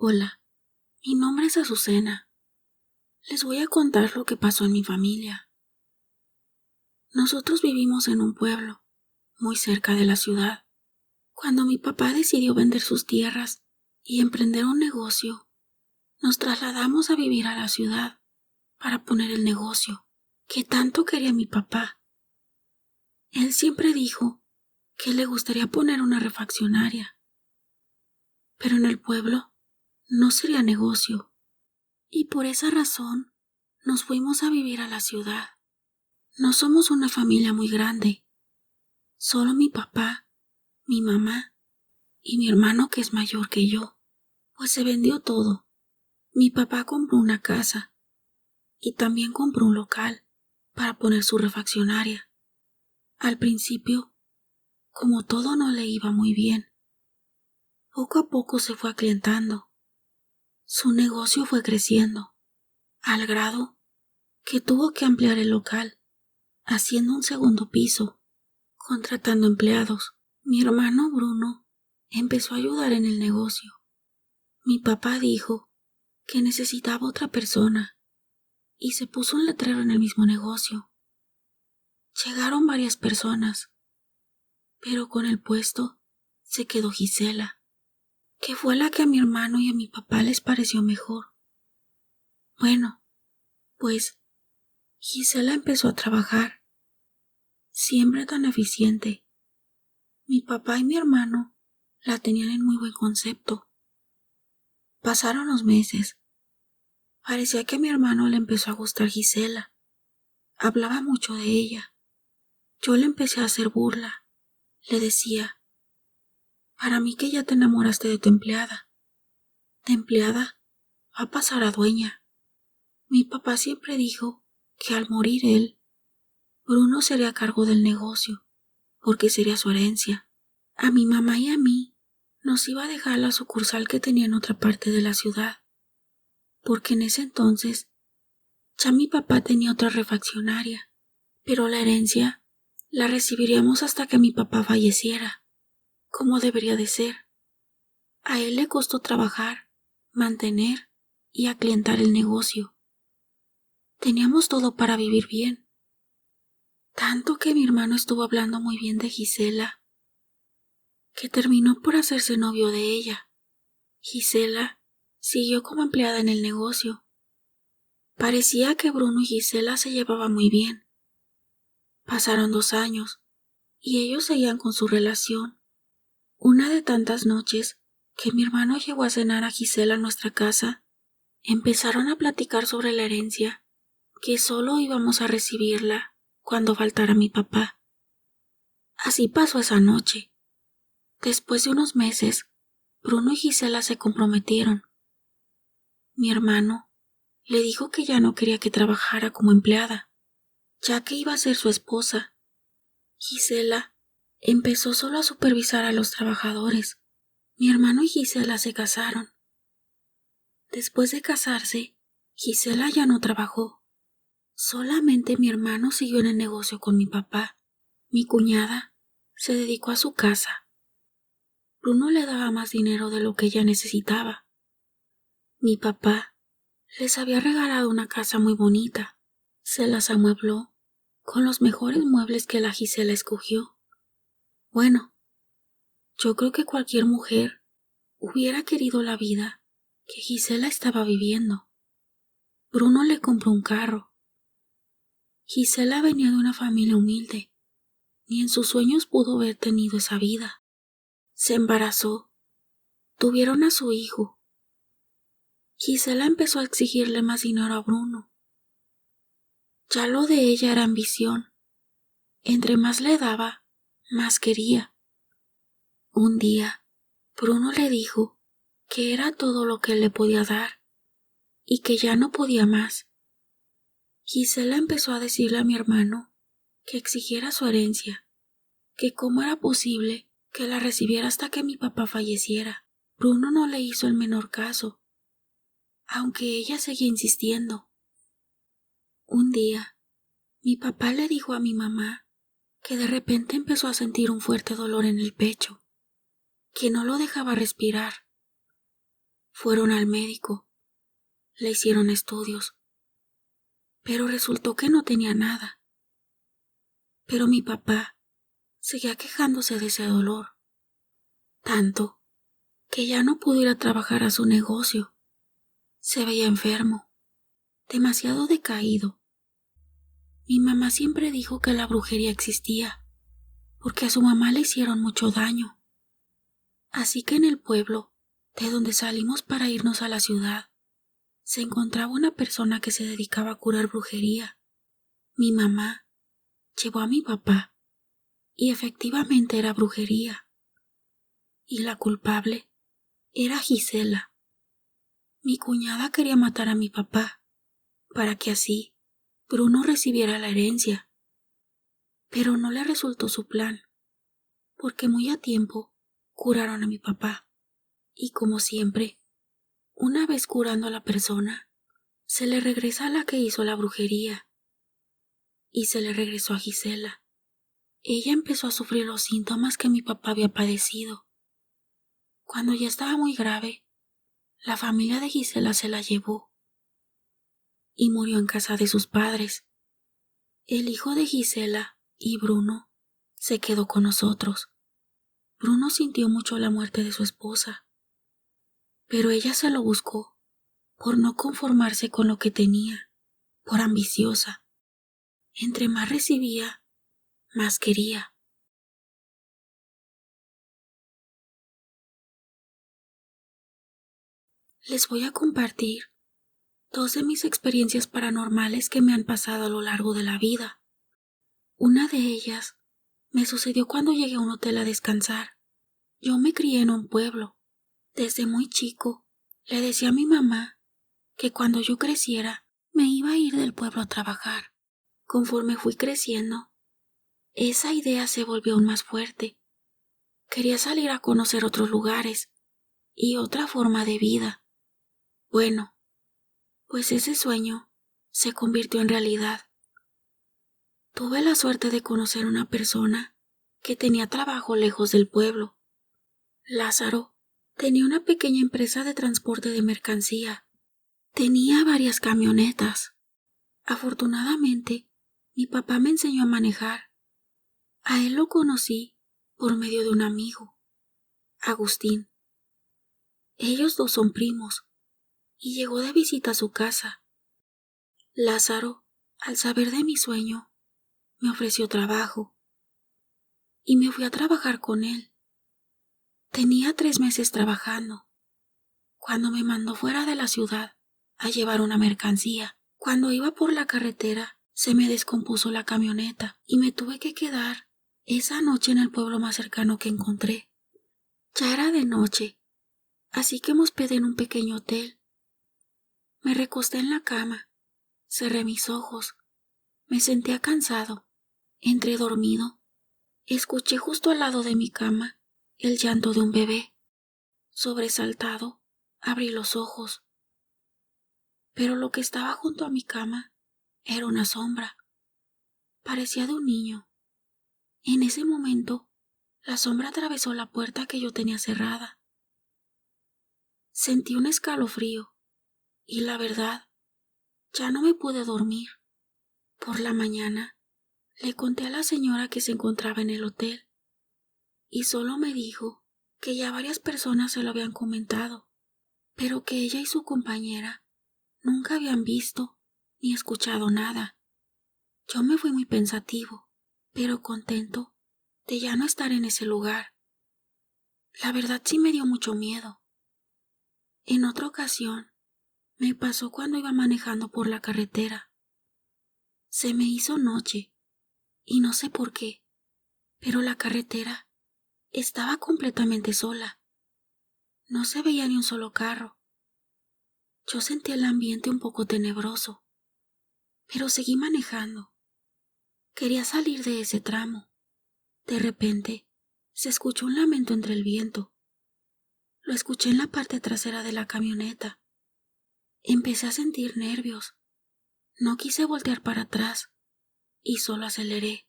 Hola, mi nombre es Azucena. Les voy a contar lo que pasó en mi familia. Nosotros vivimos en un pueblo, muy cerca de la ciudad. Cuando mi papá decidió vender sus tierras y emprender un negocio, nos trasladamos a vivir a la ciudad para poner el negocio que tanto quería mi papá. Él siempre dijo que le gustaría poner una refaccionaria, pero en el pueblo no sería negocio, y por esa razón nos fuimos a vivir a la ciudad. No somos una familia muy grande, solo mi papá, mi mamá y mi hermano que es mayor que yo, pues se vendió todo. Mi papá compró una casa y también compró un local para poner su refaccionaria. Al principio, como todo no le iba muy bien, poco a poco se fue aclientando. Su negocio fue creciendo, al grado que tuvo que ampliar el local, haciendo un segundo piso, contratando empleados. Mi hermano Bruno empezó a ayudar en el negocio. Mi papá dijo que necesitaba otra persona y se puso un letrero en el mismo negocio. Llegaron varias personas, pero con el puesto se quedó Gisela, que fue la que a mi hermano y a mi papá les pareció mejor. Bueno, pues Gisela empezó a trabajar, siempre tan eficiente. Mi papá y mi hermano la tenían en muy buen concepto. Pasaron los meses. Parecía que a mi hermano le empezó a gustar Gisela. Hablaba mucho de ella. Yo le empecé a hacer burla. Le decía, para mí que ya te enamoraste de tu empleada. De empleada va a pasar a dueña. Mi papá siempre dijo que al morir él, Bruno sería a cargo del negocio, porque sería su herencia. A mi mamá y a mí nos iba a dejar la sucursal que tenía en otra parte de la ciudad, porque en ese entonces ya mi papá tenía otra refaccionaria, pero la herencia la recibiríamos hasta que mi papá falleciera, como debería de ser. A él le costó trabajar, mantener y aclientar el negocio. Teníamos todo para vivir bien, tanto que mi hermano estuvo hablando muy bien de Gisela, que terminó por hacerse novio de ella. Gisela siguió como empleada en el negocio. Parecía que Bruno y Gisela se llevaban muy bien. Pasaron 2 años y ellos seguían con su relación. Una de tantas noches que mi hermano llegó a cenar a Gisela a nuestra casa, empezaron a platicar sobre la herencia, que solo íbamos a recibirla cuando faltara mi papá. Así pasó esa noche. Después de unos meses, Bruno y Gisela se comprometieron. Mi hermano le dijo que ya no quería que trabajara como empleada, ya que iba a ser su esposa. Gisela empezó solo a supervisar a los trabajadores. Mi hermano y Gisela se casaron. Después de casarse, Gisela ya no trabajó. Solamente mi hermano siguió en el negocio con mi papá. Mi cuñada se dedicó a su casa. Bruno le daba más dinero de lo que ella necesitaba. Mi papá les había regalado una casa muy bonita. Se las amuebló con los mejores muebles que la Gisela escogió. Bueno, yo creo que cualquier mujer hubiera querido la vida que Gisela estaba viviendo. Bruno le compró un carro. Gisela venía de una familia humilde. Ni en sus sueños pudo haber tenido esa vida. Se embarazó. Tuvieron a su hijo. Gisela empezó a exigirle más dinero a Bruno. Ya lo de ella era ambición. Entre más le daba, más quería. Un día, Bruno le dijo que era todo lo que él le podía dar y que ya no podía más. Gisela empezó a decirle a mi hermano que exigiera su herencia, que cómo era posible que la recibiera hasta que mi papá falleciera. Bruno no le hizo el menor caso, aunque ella seguía insistiendo. Un día, mi papá le dijo a mi mamá que de repente empezó a sentir un fuerte dolor en el pecho, que no lo dejaba respirar. Fueron al médico, le hicieron estudios, pero resultó que no tenía nada. Pero mi papá seguía quejándose de ese dolor, tanto que ya no pudo ir a trabajar a su negocio. Se veía enfermo, demasiado decaído. Mi mamá siempre dijo que la brujería existía, porque a su mamá le hicieron mucho daño. Así que en el pueblo, de donde salimos para irnos a la ciudad, se encontraba una persona que se dedicaba a curar brujería. Mi mamá llevó a mi papá, y efectivamente era brujería. Y la culpable era Gisela. Mi cuñada quería matar a mi papá, para que así Bruno recibiera la herencia. Pero no le resultó su plan, porque muy a tiempo curaron a mi papá. Y como siempre, una vez curando a la persona, se le regresa a la que hizo la brujería. Y se le regresó a Gisela. Ella empezó a sufrir los síntomas que mi papá había padecido. Cuando ya estaba muy grave, la familia de Gisela se la llevó y murió en casa de sus padres. El hijo de Gisela y Bruno se quedó con nosotros. Bruno sintió mucho la muerte de su esposa, pero ella se lo buscó por no conformarse con lo que tenía, por ambiciosa. Entre más recibía, más quería. Les voy a compartir dos de mis experiencias paranormales que me han pasado a lo largo de la vida. Una de ellas me sucedió cuando llegué a un hotel a descansar. Yo me crié en un pueblo. Desde muy chico le decía a mi mamá que cuando yo creciera me iba a ir del pueblo a trabajar. Conforme fui creciendo, esa idea se volvió aún más fuerte. Quería salir a conocer otros lugares y otra forma de vida. Bueno, pues ese sueño se convirtió en realidad. Tuve la suerte de conocer a una persona que tenía trabajo lejos del pueblo. Lázaro tenía una pequeña empresa de transporte de mercancía. Tenía varias camionetas. Afortunadamente, mi papá me enseñó a manejar. A él lo conocí por medio de un amigo, Agustín. Ellos dos son primos, y llegó de visita a su casa. Lázaro, al saber de mi sueño, me ofreció trabajo, y me fui a trabajar con él. Tenía 3 meses trabajando, cuando me mandó fuera de la ciudad a llevar una mercancía. Cuando iba por la carretera, se me descompuso la camioneta y me tuve que quedar esa noche en el pueblo más cercano que encontré. Ya era de noche, así que me hospedé en un pequeño hotel. Me recosté en la cama, cerré mis ojos, me sentía cansado, entré dormido. Escuché justo al lado de mi cama el llanto de un bebé. Sobresaltado, abrí los ojos, pero lo que estaba junto a mi cama era una sombra. Parecía de un niño. En ese momento, la sombra atravesó la puerta que yo tenía cerrada. Sentí un escalofrío y la verdad, ya no me pude dormir. Por la mañana, le conté a la señora que se encontraba en el hotel y solo me dijo que ya varias personas se lo habían comentado, pero que ella y su compañera nunca habían visto ni escuchado nada. Yo me fui muy pensativo, pero contento de ya no estar en ese lugar. La verdad sí me dio mucho miedo. En otra ocasión, me pasó cuando iba manejando por la carretera. Se me hizo noche, y no sé por qué, pero la carretera estaba completamente sola. No se veía ni un solo carro. Yo sentí el ambiente un poco tenebroso, pero seguí manejando. Quería salir de ese tramo. De repente, se escuchó un lamento entre el viento. Lo escuché en la parte trasera de la camioneta. Empecé a sentir nervios. No quise voltear para atrás y solo aceleré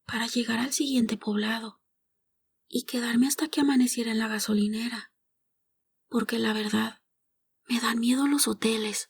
para llegar al siguiente poblado y quedarme hasta que amaneciera en la gasolinera, porque la verdad, Me dan miedo los hoteles.